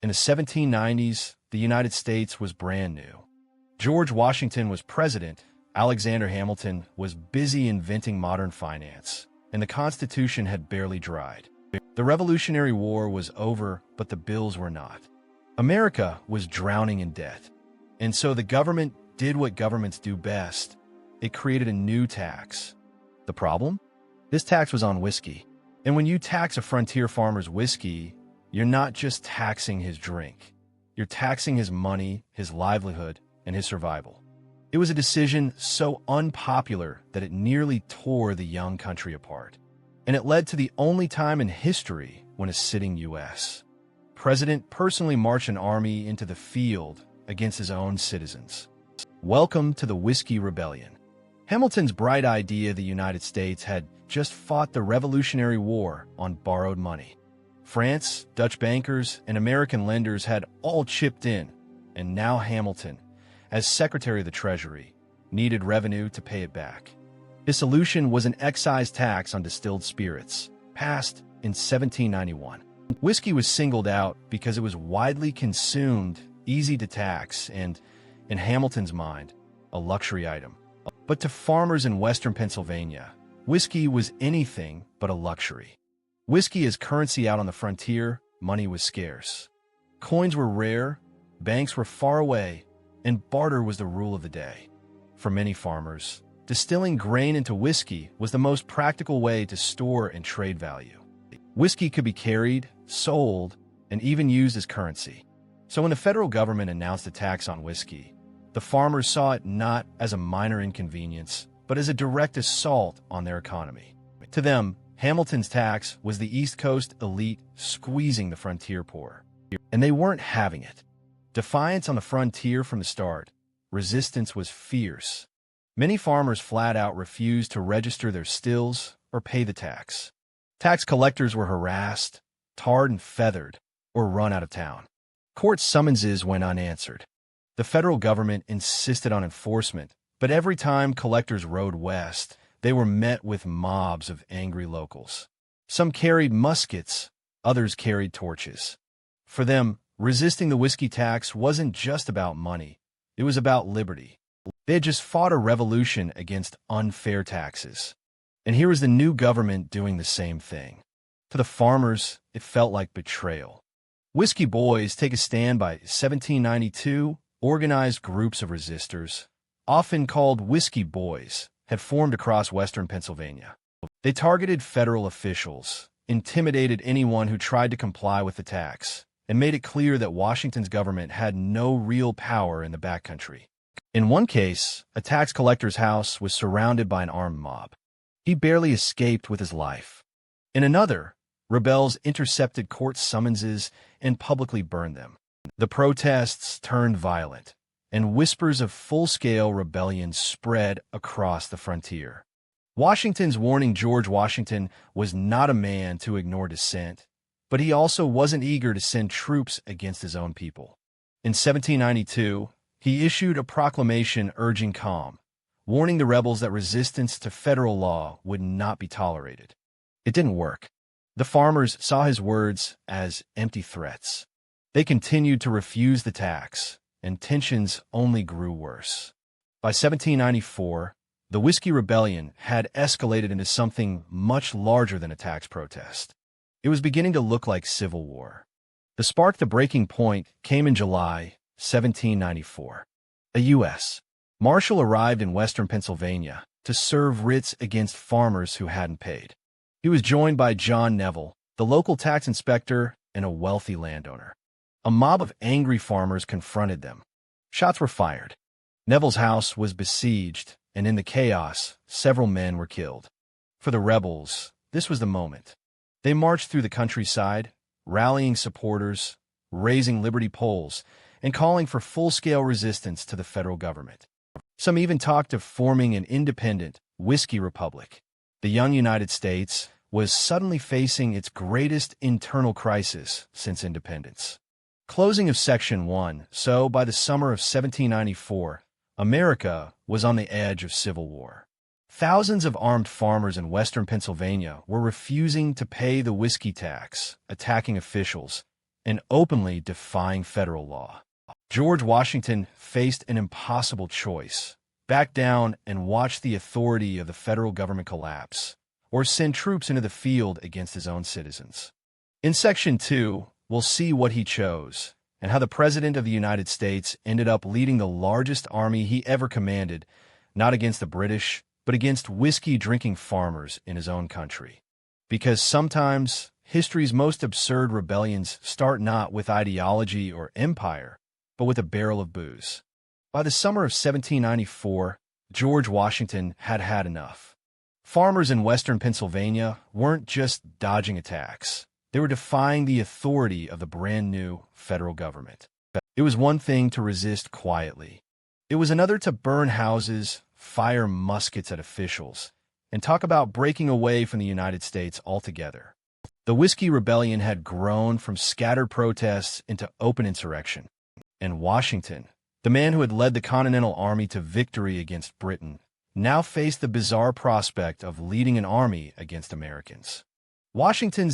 In the 1790s, the United States was brand new. George Washington was president, Alexander Hamilton was busy inventing modern finance, and the Constitution had barely dried. The Revolutionary War was over, but the bills were not. America was drowning in debt, and so the government did what governments do best. It created a new tax. The problem? This tax was on whiskey. And when you tax a frontier farmer's whiskey, you're not just taxing his drink. You're taxing his money, his livelihood, and his survival. It was a decision so unpopular that it nearly tore the young country apart. And it led to the only time in history when a sitting U.S. president personally marched an army into the field against his own citizens. Welcome to the Whiskey Rebellion. Hamilton's bright idea the United States had just fought the Revolutionary War on borrowed money. France, Dutch bankers, and American lenders had all chipped in, and now Hamilton, as Secretary of the Treasury, needed revenue to pay it back. His solution was an excise tax on distilled spirits, passed in 1791. Whiskey was singled out because it was widely consumed, easy to tax, and, in Hamilton's mind, a luxury item. But to farmers in western Pennsylvania, whiskey was anything but a luxury. Whiskey as currency out on the frontier, money was scarce. Coins were rare, banks were far away, and barter was the rule of the day. For many farmers, distilling grain into whiskey was the most practical way to store and trade value. Whiskey could be carried, sold, and even used as currency. So when the federal government announced a tax on whiskey, the farmers saw it not as a minor inconvenience, but as a direct assault on their economy. To them, Hamilton's tax was the East Coast elite squeezing the frontier poor. And they weren't having it. Defiance on the frontier from the start, resistance was fierce. Many farmers flat out refused to register their stills or pay the tax. Tax collectors were harassed, tarred and feathered, or run out of town. Court summonses went unanswered. The federal government insisted on enforcement, but every time collectors rode west, they were met with mobs of angry locals. Some carried muskets, others carried torches. For them, resisting the whiskey tax wasn't just about money, it was about liberty. They had just fought a revolution against unfair taxes. And here was the new government doing the same thing. To the farmers, it felt like betrayal. Whiskey Boys Take a Stand by 1792, organized groups of resistors, often called Whiskey Boys, had formed across western Pennsylvania. They targeted federal officials, intimidated anyone who tried to comply with the tax, and made it clear that Washington's government had no real power in the backcountry. In one case, a tax collector's house was surrounded by an armed mob. He barely escaped with his life. In another, rebels intercepted court summonses and publicly burned them. The protests turned violent, and whispers of full-scale rebellion spread across the frontier. Washington's warning George Washington was not a man to ignore dissent, but he also wasn't eager to send troops against his own people. In 1792, he issued a proclamation urging calm, warning the rebels that resistance to federal law would not be tolerated. It didn't work. The farmers saw his words as empty threats. They continued to refuse the tax, and tensions only grew worse. By 1794, the Whiskey Rebellion had escalated into something much larger than a tax protest. It was beginning to look like civil war. The spark to breaking point came in July 1794. A U.S. Marshal arrived in western Pennsylvania to serve writs against farmers who hadn't paid. He was joined by John Neville, the local tax inspector and a wealthy landowner. A mob of angry farmers confronted them. Shots were fired. Neville's house was besieged, and in the chaos, several men were killed. For the rebels, this was the moment. They marched through the countryside, rallying supporters, raising liberty poles, and calling for full-scale resistance to the federal government. Some even talked of forming an independent whiskey republic. The young United States was suddenly facing its greatest internal crisis since independence. Closing of Section 1, so by the summer of 1794, America was on the edge of civil war. Thousands of armed farmers in western Pennsylvania were refusing to pay the whiskey tax, attacking officials, and openly defying federal law. George Washington faced an impossible choice: back down and watch the authority of the federal government collapse, or send troops into the field against his own citizens. In Section 2, we'll see what he chose, and how the President of the United States ended up leading the largest army he ever commanded, not against the British, but against whiskey-drinking farmers in his own country. Because sometimes, history's most absurd rebellions start not with ideology or empire, but with a barrel of booze. By the summer of 1794, George Washington had had enough. Farmers in western Pennsylvania weren't just dodging attacks. They were defying the authority of the brand-new federal government. It was one thing to resist quietly. It was another to burn houses, fire muskets at officials, and talk about breaking away from the United States altogether. The Whiskey Rebellion had grown from scattered protests into open insurrection. And Washington, the man who had led the Continental Army to victory against Britain, now faced the bizarre prospect of leading an army against Americans. Washington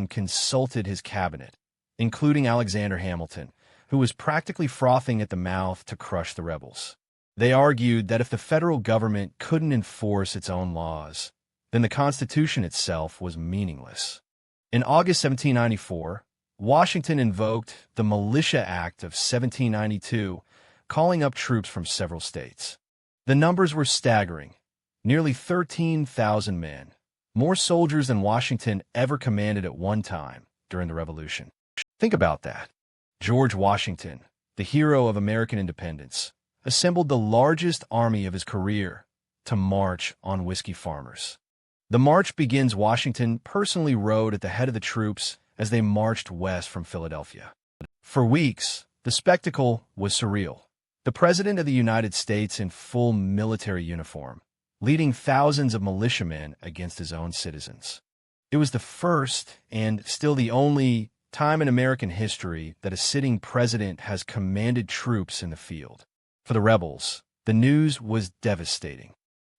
consulted his cabinet, including Alexander Hamilton, who was practically frothing at the mouth to crush the rebels. They argued that if the federal government couldn't enforce its own laws, then the Constitution itself was meaningless. In August 1794, Washington invoked the Militia Act of 1792, calling up troops from several states. The numbers were staggering: nearly 13,000 men, more soldiers than Washington ever commanded at one time during the Revolution. Think about that. George Washington, the hero of American independence, assembled the largest army of his career to march on whiskey farmers. The march begins. Washington personally rode at the head of the troops as they marched west from Philadelphia. For weeks, the spectacle was surreal. The President of the United States in full military uniform, leading thousands of militiamen against his own citizens. It was the first, and still the only, time in American history that a sitting president has commanded troops in the field. For the rebels, the news was devastating.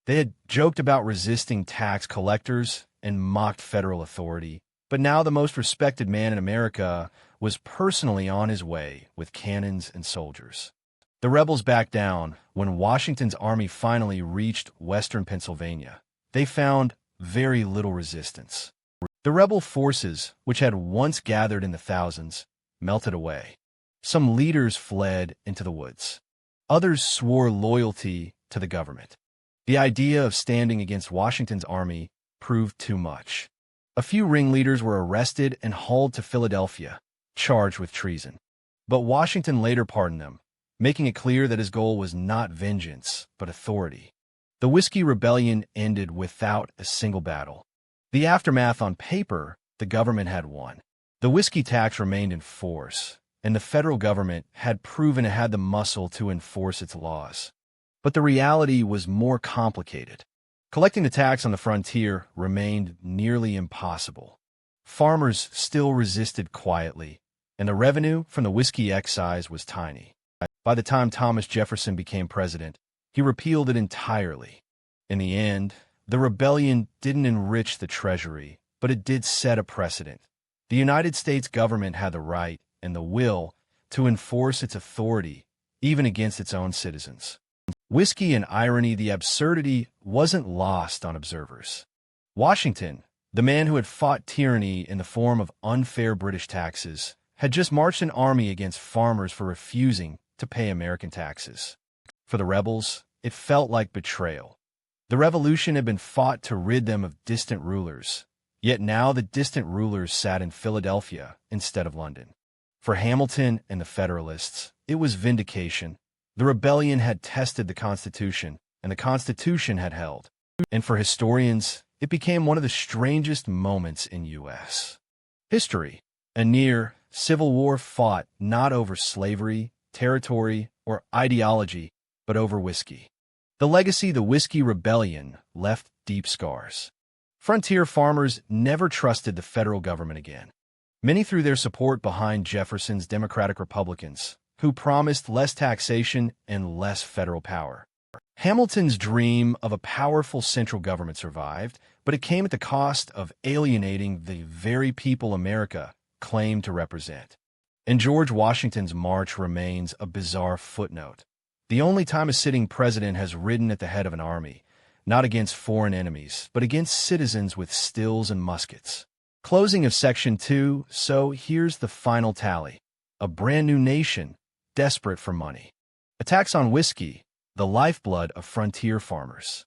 They had joked about resisting tax collectors and mocked federal authority, but now the most respected man in America was personally on his way with cannons and soldiers. The rebels backed down when Washington's army finally reached western Pennsylvania. They found very little resistance. The rebel forces, which had once gathered in the thousands, melted away. Some leaders fled into the woods. Others swore loyalty to the government. The idea of standing against Washington's army proved too much. A few ringleaders were arrested and hauled to Philadelphia, charged with treason. But Washington later pardoned them, making it clear that his goal was not vengeance, but authority. The Whiskey Rebellion ended without a single battle. The aftermath: on paper, the government had won. The whiskey tax remained in force, and the federal government had proven it had the muscle to enforce its laws. But the reality was more complicated. Collecting the tax on the frontier remained nearly impossible. Farmers still resisted quietly, and the revenue from the whiskey excise was tiny. By the time Thomas Jefferson became president, he repealed it entirely. In the end, the rebellion didn't enrich the treasury, but it did set a precedent. The United States government had the right and the will to enforce its authority, even against its own citizens. Whiskey and irony: the absurdity wasn't lost on observers. Washington, the man who had fought tyranny in the form of unfair British taxes, had just marched an army against farmers for refusing to pay American taxes. For the rebels, it felt like betrayal. The revolution had been fought to rid them of distant rulers, yet now the distant rulers sat in Philadelphia instead of London. For Hamilton and the Federalists, it was vindication. The rebellion had tested the Constitution, and the Constitution had held. And for historians, it became one of the strangest moments in U.S. history. A near civil war fought not over slavery, territory, or ideology, but over whiskey. The legacy: the Whiskey Rebellion left deep scars. Frontier farmers never trusted the federal government again. Many threw their support behind Jefferson's Democratic Republicans, who promised less taxation and less federal power. Hamilton's dream of a powerful central government survived, but it came at the cost of alienating the very people America claimed to represent. And George Washington's march remains a bizarre footnote. The only time a sitting president has ridden at the head of an army, not against foreign enemies, but against citizens with stills and muskets. Closing of Section 2, so here's the final tally. A brand new nation, desperate for money. Attacks on whiskey, the lifeblood of frontier farmers.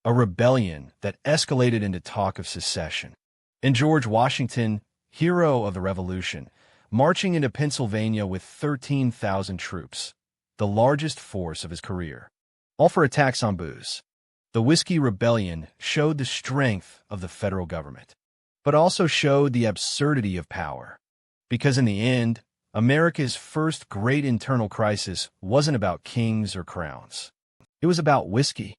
A rebellion that escalated into talk of secession. And George Washington, hero of the Revolution, marching into Pennsylvania with 13,000 troops, the largest force of his career. All for attacks on booze. The Whiskey Rebellion showed the strength of the federal government, but also showed the absurdity of power. Because in the end, America's first great internal crisis wasn't about kings or crowns. It was about whiskey.